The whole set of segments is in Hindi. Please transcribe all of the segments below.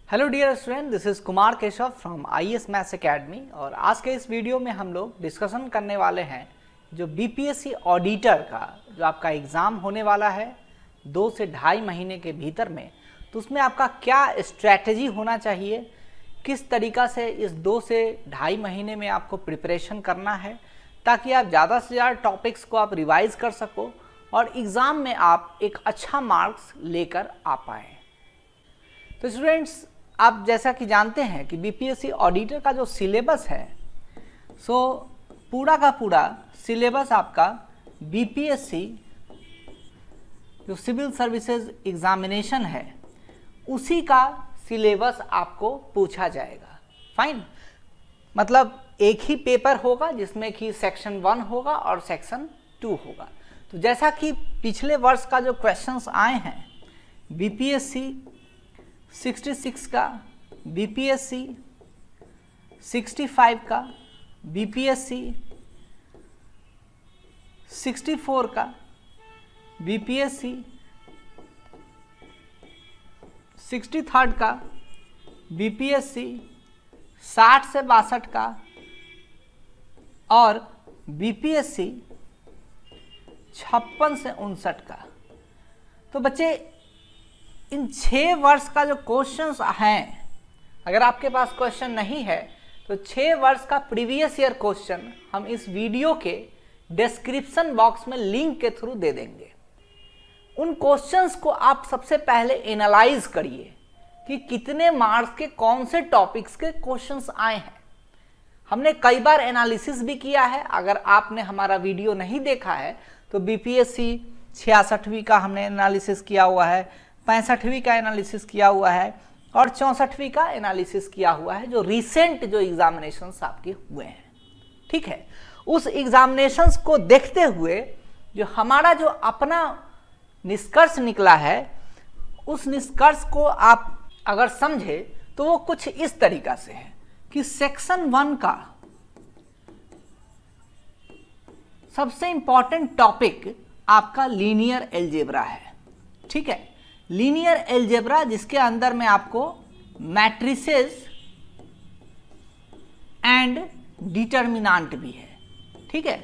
Hello dear student, this is Kumar Keshav from IAS maths academy. और आज के इस वीडियो में हम लोग डिस्कशन करने वाले हैं जो BPSC ऑडिटर का जो आपका एग्ज़ाम होने वाला है 2 से ढाई महीने के भीतर में, तो उसमें आपका क्या स्ट्रैटेजी होना चाहिए, किस तरीक़ा से इस 2 से ढाई महीने में आपको प्रिपरेशन करना है ताकि आप ज़्यादा से ज़्यादा टॉपिक्स को आप रिवाइज़ कर सको और एग्ज़ाम में आप एक अच्छा मार्क्स लेकर आ पाएँ। तो स्टूडेंट्स, आप जैसा कि जानते हैं कि BPSC ऑडिटर का जो सिलेबस है, सो पूरा का पूरा सिलेबस आपका BPSC जो सिविल सर्विसेज एग्जामिनेशन है उसी का सिलेबस आपको पूछा जाएगा। फाइन, मतलब एक ही पेपर होगा जिसमें कि सेक्शन 1 होगा और सेक्शन 2 होगा। तो जैसा कि पिछले वर्ष का जो क्वेश्चंस आए हैं BPSC 66 का, BPSC 65 का, BPSC 64 का, BPSC 63 का, BPSC 60 से 62 का और BPSC 56 से 59 का। तो बच्चे, इन 6 वर्ष का जो क्वेश्चंस हैं, अगर आपके पास क्वेश्चन नहीं है तो 6 वर्ष का प्रीवियस ईयर क्वेश्चन हम इस वीडियो के डिस्क्रिप्शन बॉक्स में लिंक के थ्रू दे देंगे। उन क्वेश्चंस को आप सबसे पहले एनालाइज करिए कि कितने मार्क्स के कौन से टॉपिक्स के क्वेश्चंस आए हैं। हमने कई बार एनालिसिस भी किया है। अगर आपने हमारा वीडियो नहीं देखा है तो BPSC 66वीं का हमने एनालिसिस किया हुआ है, 65वीं का एनालिसिस किया हुआ है और 64वीं का एनालिसिस किया हुआ है, जो रिसेंट जो एग्जामिनेशंस आपके हुए हैं। ठीक है, उस एग्जामिनेशंस को देखते हुए जो हमारा जो अपना निष्कर्ष निकला है, उस निष्कर्ष को आप अगर समझे तो वो कुछ इस तरीका से है कि सेक्शन 1 का सबसे इंपॉर्टेंट टॉपिक आपका लीनियर अलजेब्रा है। ठीक है, लीनियर अलजेब्रा जिसके अंदर में आपको मैट्रिसेस एंड डिटर्मिनेंट भी है। ठीक है,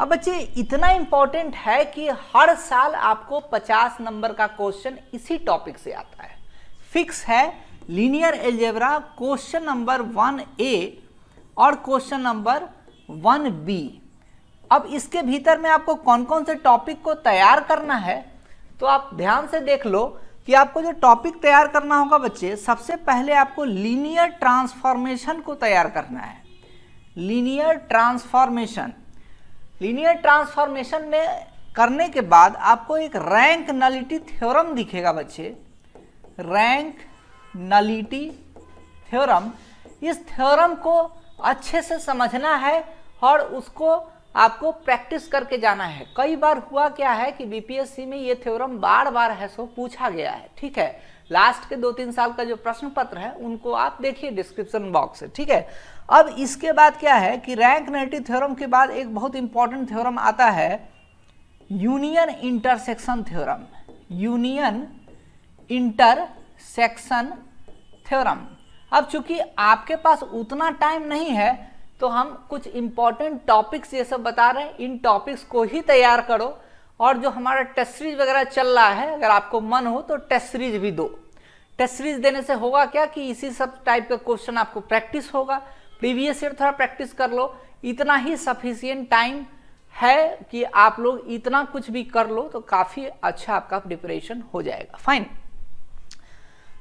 अब बच्चे इतना इंपॉर्टेंट है कि हर साल आपको 50 नंबर का क्वेश्चन इसी टॉपिक से आता है। फिक्स है linear algebra question number 1A और क्वेश्चन नंबर 1B। अब इसके भीतर में आपको कौन कौन से टॉपिक को तैयार करना है, तो आप ध्यान से देख लो कि आपको जो टॉपिक तैयार करना होगा बच्चे, सबसे पहले आपको लीनियर ट्रांसफॉर्मेशन को तैयार करना है। लीनियर ट्रांसफॉर्मेशन में करने के बाद आपको एक रैंक नलिटी थ्योरम दिखेगा बच्चे, रैंक नलिटी थ्योरम। इस थ्योरम को अच्छे से समझना है और उसको आपको प्रैक्टिस करके जाना है। कई बार हुआ क्या है कि BPSC में ये थ्योरम बार बार है सो पूछा गया है। ठीक है, लास्ट के 2-3 साल का जो प्रश्न पत्र है उनको आप देखिए डिस्क्रिप्शन बॉक्स से। ठीक है, अब इसके बाद क्या है कि रैंक नलिटी थ्योरम के बाद एक बहुत इंपॉर्टेंट थ्योरम आता है union intersection theorem. Union intersection theorem. अब चूंकि आपके पास उतना टाइम नहीं है तो हम कुछ इंपॉर्टेंट टॉपिक्स ये सब बता रहे हैं, इन टॉपिक्स को ही तैयार करो। और जो हमारा टेस्ट सीरीज वगैरह चल रहा है, अगर आपको मन हो तो टेस्ट सीरीज भी दो। टेस्ट सीरीज देने से होगा क्या कि इसी सब टाइप का क्वेश्चन आपको प्रैक्टिस होगा। प्रीवियस ईयर थोड़ा प्रैक्टिस कर लो, इतना ही सफिशिएंट टाइम है कि आप लोग इतना कुछ भी कर लो तो काफ़ी अच्छा आपका प्रिपरेशन हो जाएगा। Fine,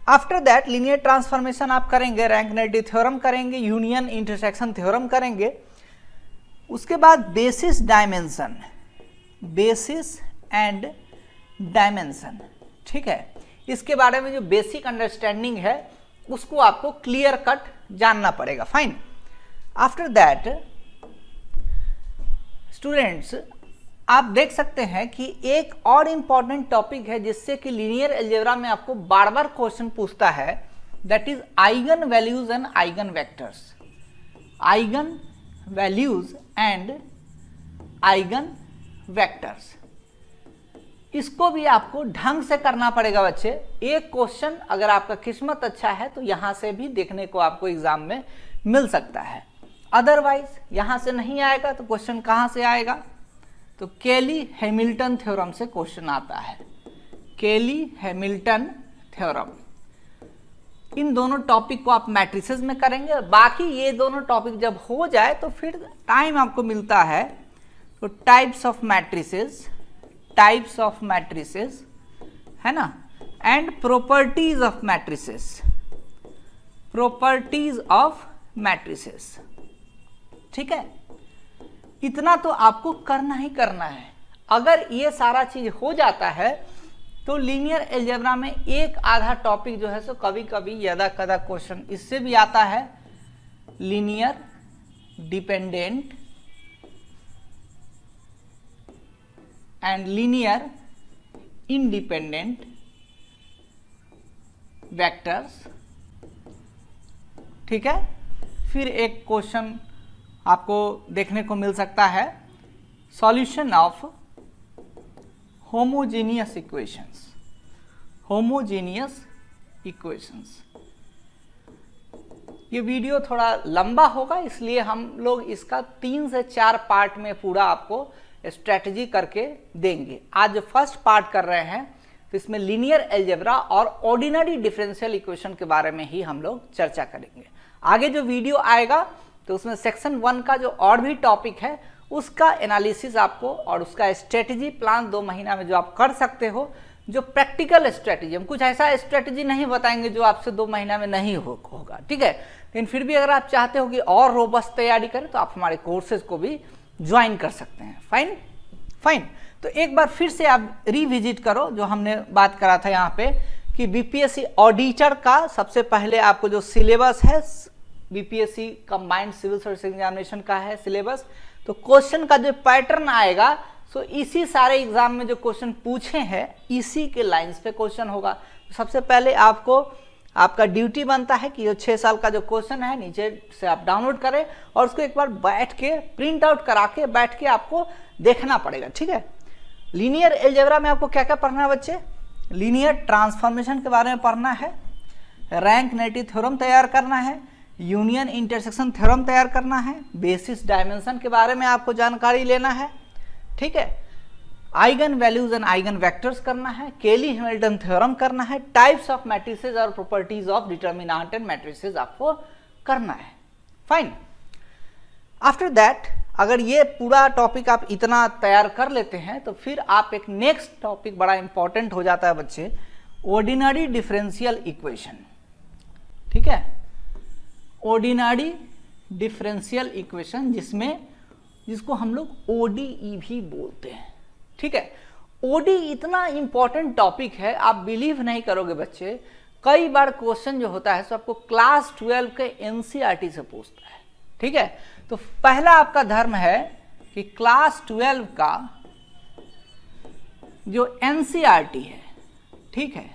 after that linear transformation आप करेंगे, रैंक नलिटी थ्योरम करेंगे, यूनियन इंटरसेक्शन थ्योरम करेंगे। उसके बाद basis dimension, basis and dimension. ठीक है, इसके बारे में जो बेसिक अंडरस्टैंडिंग है उसको आपको क्लियर कट जानना पड़ेगा। फाइन, आफ्टर दैट स्टूडेंट्स, आप देख सकते हैं कि एक और इंपॉर्टेंट टॉपिक है जिससे कि लीनियर अलजेब्रा में आपको बार बार क्वेश्चन पूछता है, that is eigen values and eigen vectors. Eigen values and eigen vectors. इसको भी आपको ढंग से करना पड़ेगा बच्चे। एक क्वेश्चन अगर आपका किस्मत अच्छा है तो यहां से भी देखने को आपको एग्जाम में मिल सकता है, अदरवाइज यहां से नहीं आएगा तो क्वेश्चन कहां से आएगा, तो केली हैमिल्टन थ्योरम से क्वेश्चन आता है, केली हैमिल्टन थ्योरम। इन दोनों टॉपिक को आप मैट्रिसेस में करेंगे, बाकी ये दोनों टॉपिक जब हो जाए तो फिर टाइम आपको मिलता है तो टाइप्स ऑफ मैट्रिसेस है ना, एंड प्रॉपर्टीज ऑफ मैट्रिसेस, ठीक है। इतना तो आपको करना ही करना है। अगर ये सारा चीज हो जाता है तो लीनियर अलजेब्रा में एक आधा टॉपिक जो है सो कभी कभी यदा कदा क्वेश्चन इससे भी आता है, linear dependent and linear independent vectors, ठीक है। फिर एक क्वेश्चन आपको देखने को मिल सकता है, सॉल्यूशन ऑफ होमोजेनियस इक्वेशंस। ये वीडियो थोड़ा लंबा होगा इसलिए हम लोग इसका 3 से 4 पार्ट में पूरा आपको स्ट्रेटजी करके देंगे। आज जो फर्स्ट पार्ट कर रहे हैं तो इसमें लीनियर अलजेब्रा और ऑर्डिनरी डिफरेंशियल इक्वेशन के बारे में ही हम लोग चर्चा करेंगे। आगे जो वीडियो आएगा तो उसमें सेक्शन 1 का जो और भी टॉपिक है उसका एनालिसिस आपको और उसका स्ट्रेटजी प्लान 2 महीना में जो आप कर सकते हो, जो प्रैक्टिकल स्ट्रेटजी, हम कुछ ऐसा स्ट्रेटजी नहीं बताएंगे जो आपसे 2 महीना में नहीं होगा, ठीक है। लेकिन फिर भी अगर आप चाहते हो कि और रोबस्ट तैयारी करें तो आप हमारे कोर्सेज को भी ज्वाइन कर सकते हैं। फाइन। तो एक बार फिर से आप रिविजिट करो जो हमने बात करा था यहाँ पे कि बीपीएससी ऑडिटर का सबसे पहले आपको जो सिलेबस है, BPSC combined civil service examination का है सिलेबस, तो क्वेश्चन का जो पैटर्न आएगा सो इसी सारे एग्जाम में जो क्वेश्चन पूछे हैं इसी के लाइंस पे क्वेश्चन होगा। तो सबसे पहले आपका ड्यूटी बनता है कि जो 6 साल का जो क्वेश्चन है नीचे से आप डाउनलोड करें और उसको एक बार बैठ के प्रिंट आउट करा के बैठ के आपको देखना पड़ेगा, ठीक है। लीनियर अलजेब्रा में आपको क्या क्या पढ़ना है बच्चे, लीनियर ट्रांसफॉर्मेशन के बारे में पढ़ना है, रैंक नेटिव थ्योरम तैयार करना है, यूनियन इंटरसेक्शन थ्योरम तैयार करना है, बेसिस डायमेंशन के बारे में आपको जानकारी लेना है, ठीक है, eigen values and eigen vectors करना है, केली हैमिल्टन थ्योरम करना है, टाइप्स ऑफ मैट्रिसेस और properties of determinant and matrices आपको करना है। फाइन। आफ्टर दैट अगर ये पूरा टॉपिक आप इतना तैयार कर लेते हैं तो फिर आप एक नेक्स्ट टॉपिक बड़ा इंपॉर्टेंट हो जाता है बच्चे, ऑर्डिनरी डिफरेंशियल इक्वेशन, ठीक है। ऑर्डिनरी डिफरेंशियल इक्वेशन जिसको हम लोग ओडीई भी बोलते हैं, ठीक है। ओडीई इतना इंपॉर्टेंट टॉपिक है, आप बिलीव नहीं करोगे बच्चे, कई बार क्वेश्चन जो होता है सो आपको क्लास 12 के एनसीईआरटी से पूछता है, ठीक है। तो पहला आपका धर्म है कि क्लास 12 का जो एनसीईआरटी है, ठीक है,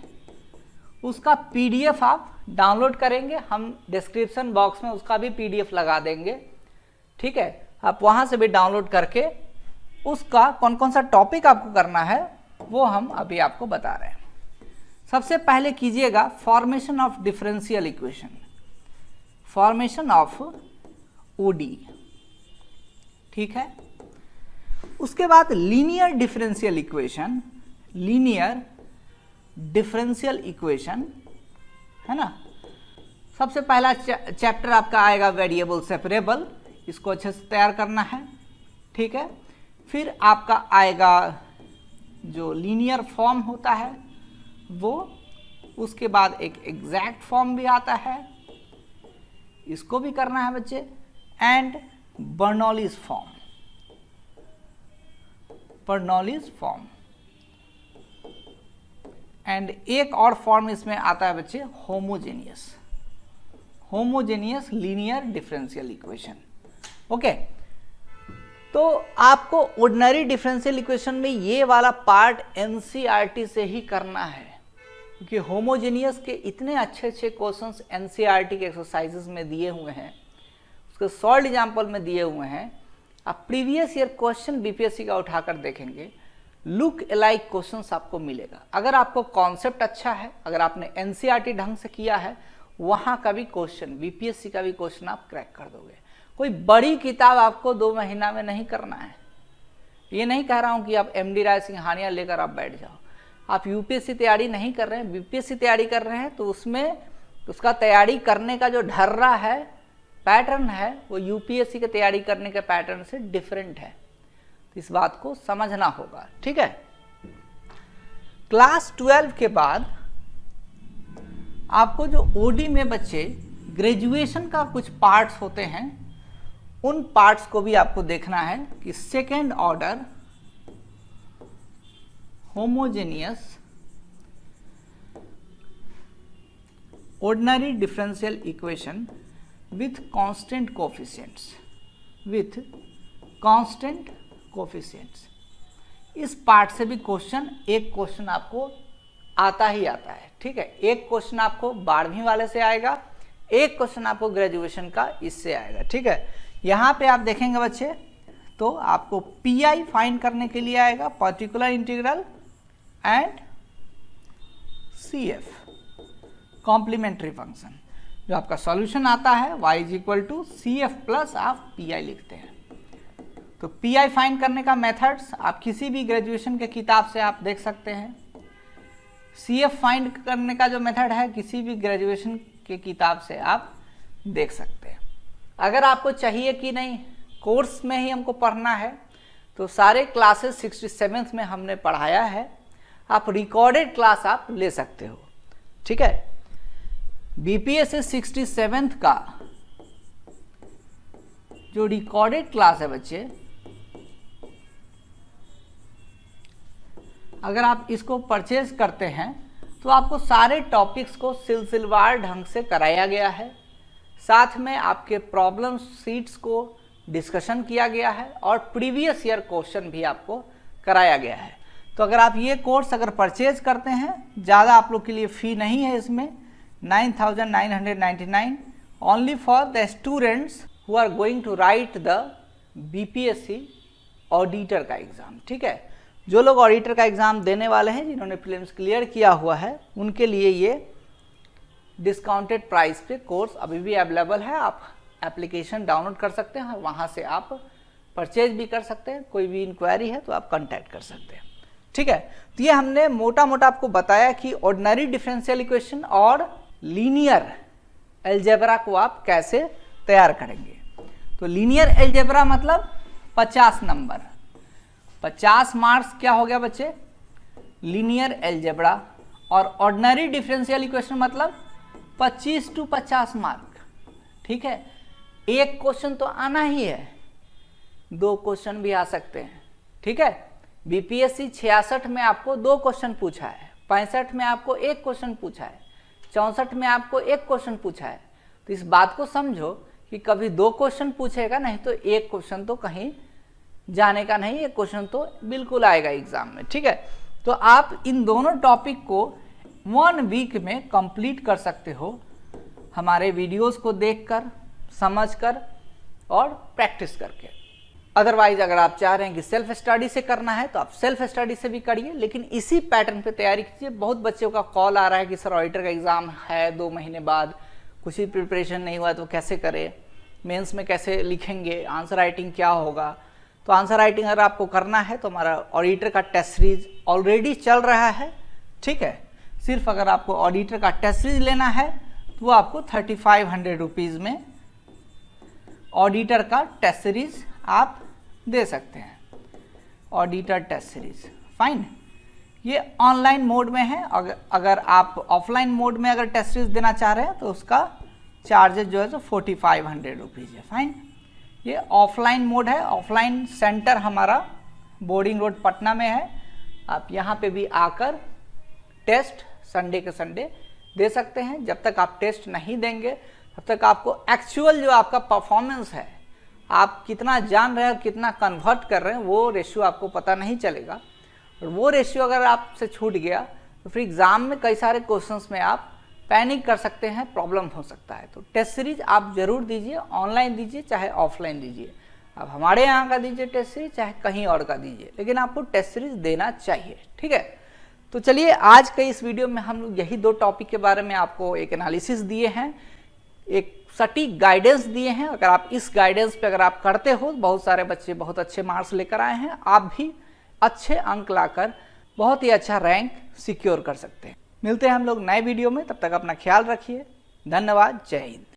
उसका पीडीएफ आप डाउनलोड करेंगे, हम डिस्क्रिप्शन बॉक्स में उसका भी पीडीएफ लगा देंगे, ठीक है। आप वहां से भी डाउनलोड करके उसका कौन कौन सा टॉपिक आपको करना है वो हम अभी आपको बता रहे हैं। सबसे पहले कीजिएगा formation of differential equation, formation of OD, ठीक है। उसके बाद linear differential equation, linear differential equation, है ना। सबसे पहला चैप्टर आपका आएगा वेरिएबल सेपरेबल, इसको अच्छे से तैयार करना है, ठीक है। फिर आपका आएगा जो लीनियर फॉर्म होता है वो, उसके बाद एक एग्जैक्ट फॉर्म भी आता है, इसको भी करना है बच्चे, and Bernoulli's form, Bernoulli's form, and एक और फॉर्म इसमें आता है बच्चे homogeneous, homogeneous linear differential equation, okay. तो आपको ऑर्डिनरी डिफरेंशियल इक्वेशन में ये वाला पार्ट एनसीईआरटी से ही करना है, क्योंकि होमोजेनियस के इतने अच्छे अच्छे क्वेश्चंस एनसीईआरटी के एक्सरसाइजेस में दिए हुए हैं, उसके सॉल्व एग्जाम्पल में दिए हुए हैं। आप प्रीवियस ईयर क्वेश्चन बीपीएससी का उठाकर देखेंगे, लुक अलाइक क्वेश्चंस आपको मिलेगा। अगर आपको कॉन्सेप्ट अच्छा है, अगर आपने एनसीईआरटी ढंग से किया है, वहाँ का भी क्वेश्चन, बीपीएससी का भी क्वेश्चन आप क्रैक कर दोगे। कोई बड़ी किताब आपको 2 महीना में नहीं करना है। ये नहीं कह रहा हूँ कि आप एमडी राय सिंघानिया लेकर आप बैठ जाओ। आप यूपीएससी तैयारी नहीं कर रहे हैं, बीपीएससी तैयारी कर रहे हैं, तो उसमें उसका तैयारी करने का जो ढर्रा है, पैटर्न है, वो यूपीएससी के तैयारी करने के पैटर्न से डिफरेंट है। तो इस बात को समझना होगा, ठीक है। क्लास 12 के बाद आपको जो ओडी में बच्चे ग्रेजुएशन का कुछ पार्ट्स होते हैं, उन पार्ट्स को भी आपको देखना है कि second order homogeneous ordinary differential equation with constant coefficients, इस पार्ट से भी एक क्वेश्चन आपको आता ही आता है, ठीक है। एक क्वेश्चन आपको 12वीं वाले से आएगा, एक क्वेश्चन आपको ग्रेजुएशन का इससे आएगा, ठीक है। यहाँ पे आप देखेंगे बच्चे, तो आपको पीआई फाइंड करने के लिए आएगा, particular integral, and CF complementary function. जो आपका सॉल्यूशन आता है y = CF प्लस आप PI लिखते हैं। तो PI फाइंड करने का मेथड्स आप किसी भी ग्रेजुएशन के किताब से आप देख सकते हैं। CF फाइंड करने का जो मेथड है किसी भी ग्रेजुएशन के किताब से आप देख सकते हैं। अगर आपको चाहिए कि नहीं कोर्स में ही हमको पढ़ना है, तो सारे क्लासेस 67th में हमने पढ़ाया है, आप रिकॉर्डेड क्लास आप ले सकते हो, ठीक है। बीपीएससी 67th का जो रिकॉर्डेड क्लास है बच्चे, अगर आप इसको परचेज करते हैं तो आपको सारे टॉपिक्स को सिलसिलेवार ढंग से कराया गया है, साथ में आपके प्रॉब्लम सीट्स को डिस्कशन किया गया है और प्रीवियस ईयर क्वेश्चन भी आपको कराया गया है। तो अगर आप ये कोर्स अगर परचेज करते हैं, ज़्यादा आप लोग के लिए फ़ी नहीं है इसमें, 9,999 only for the students who are going to write the BPSC auditor का एग्ज़ाम, ठीक है। जो लोग ऑडिटर का एग्ज़ाम देने वाले हैं, जिन्होंने प्रीलिम्स क्लियर किया हुआ है, उनके लिए ये डिस्काउंटेड प्राइस पे कोर्स अभी भी अवेलेबल है। आप एप्लीकेशन डाउनलोड कर सकते हैं, वहाँ से आप परचेज भी कर सकते हैं। कोई भी इंक्वायरी है तो आप कांटेक्ट कर सकते हैं, ठीक है। तो ये हमने मोटा मोटा आपको बताया कि ऑर्डिनरी डिफरेंशियल इक्वेशन और लीनियर अलजेब्रा को आप कैसे तैयार करेंगे। तो लीनियर अलजेब्रा मतलब 50 नंबर, 50 मार्क्स क्या हो गया बच्चे, लीनियर अलजेब्रा। और ऑर्डिनरी डिफरेंशियल इक्वेशन मतलब 25 to 50 मार्क, ठीक है। एक क्वेश्चन तो आना ही है, 2 क्वेश्चन भी आ सकते हैं, ठीक है। बीपीएससी 66 में आपको 2 क्वेश्चन पूछा है, 65 में आपको 1 क्वेश्चन पूछा है, 64 में आपको 1 क्वेश्चन पूछा है। तो इस बात को समझो कि कभी 2 क्वेश्चन पूछेगा नहीं तो 1 क्वेश्चन तो कहीं जाने का नहीं, 1 क्वेश्चन तो बिल्कुल आएगा एग्जाम में, ठीक है। तो आप इन दोनों टॉपिक को 1 वीक में कंप्लीट कर सकते हो, हमारे वीडियोस को देखकर, समझकर और प्रैक्टिस करके। अदरवाइज अगर आप चाह रहे हैं कि सेल्फ स्टडी से करना है तो आप सेल्फ स्टडी से भी करिए, लेकिन इसी पैटर्न पे तैयारी कीजिए। बहुत बच्चों का कॉल आ रहा है कि सर ऑडिटर का एग्ज़ाम है 2 महीने बाद, कुछ ही प्रिपरेशन नहीं हुआ तो कैसे करें, मेंस में कैसे लिखेंगे, आंसर राइटिंग क्या होगा। तो आंसर राइटिंग अगर आपको करना है तो हमारा ऑडिटर का टेस्ट सीरीज ऑलरेडी चल रहा है, ठीक है। सिर्फ अगर आपको ऑडिटर का टेस्ट सीरीज लेना है तो वो आपको 3500 रुपीज़ में ऑडिटर का टेस्ट सीरीज आप दे सकते हैं। ऑडिटर टेस्ट सीरीज फाइन, ये ऑनलाइन मोड में है। अगर आप ऑफलाइन मोड में अगर टेस्ट सीरीज देना चाह रहे हैं तो उसका चार्जेस जो है तो 4500 रुपीज़ है, फाइन। ये ऑफलाइन मोड है। ऑफलाइन सेंटर हमारा बोर्डिंग रोड पटना में है। आप यहाँ पे भी आकर टेस्ट संडे के संडे दे सकते हैं। जब तक आप टेस्ट नहीं देंगे तब तक आपको एक्चुअल जो आपका परफॉर्मेंस है, आप कितना जान रहे हैं और कितना कन्वर्ट कर रहे हैं, वो रेशियो आपको पता नहीं चलेगा। और वो रेशियो अगर आपसे छूट गया तो फिर एग्ज़ाम में कई सारे क्वेश्चंस में आप पैनिक कर सकते हैं, प्रॉब्लम हो सकता है। तो टेस्ट सीरीज आप ज़रूर दीजिए, ऑनलाइन दीजिए चाहे ऑफलाइन दीजिए। अब हमारे यहाँ का दीजिए टेस्ट सीरीज, चाहे कहीं और का दीजिए, लेकिन आपको टेस्ट सीरीज देना चाहिए। ठीक है, तो चलिए आज के इस वीडियो में हम लोग यही 2 टॉपिक के बारे में आपको एक एनालिसिस दिए हैं, एक सटीक गाइडेंस दिए हैं। अगर आप इस गाइडेंस पे अगर आप करते हो, बहुत सारे बच्चे बहुत अच्छे मार्क्स लेकर आए हैं, आप भी अच्छे अंक लाकर बहुत ही अच्छा रैंक सिक्योर कर सकते हैं। मिलते हैं हम लोग नए वीडियो में, तब तक अपना ख्याल रखिए। धन्यवाद, जय हिंद।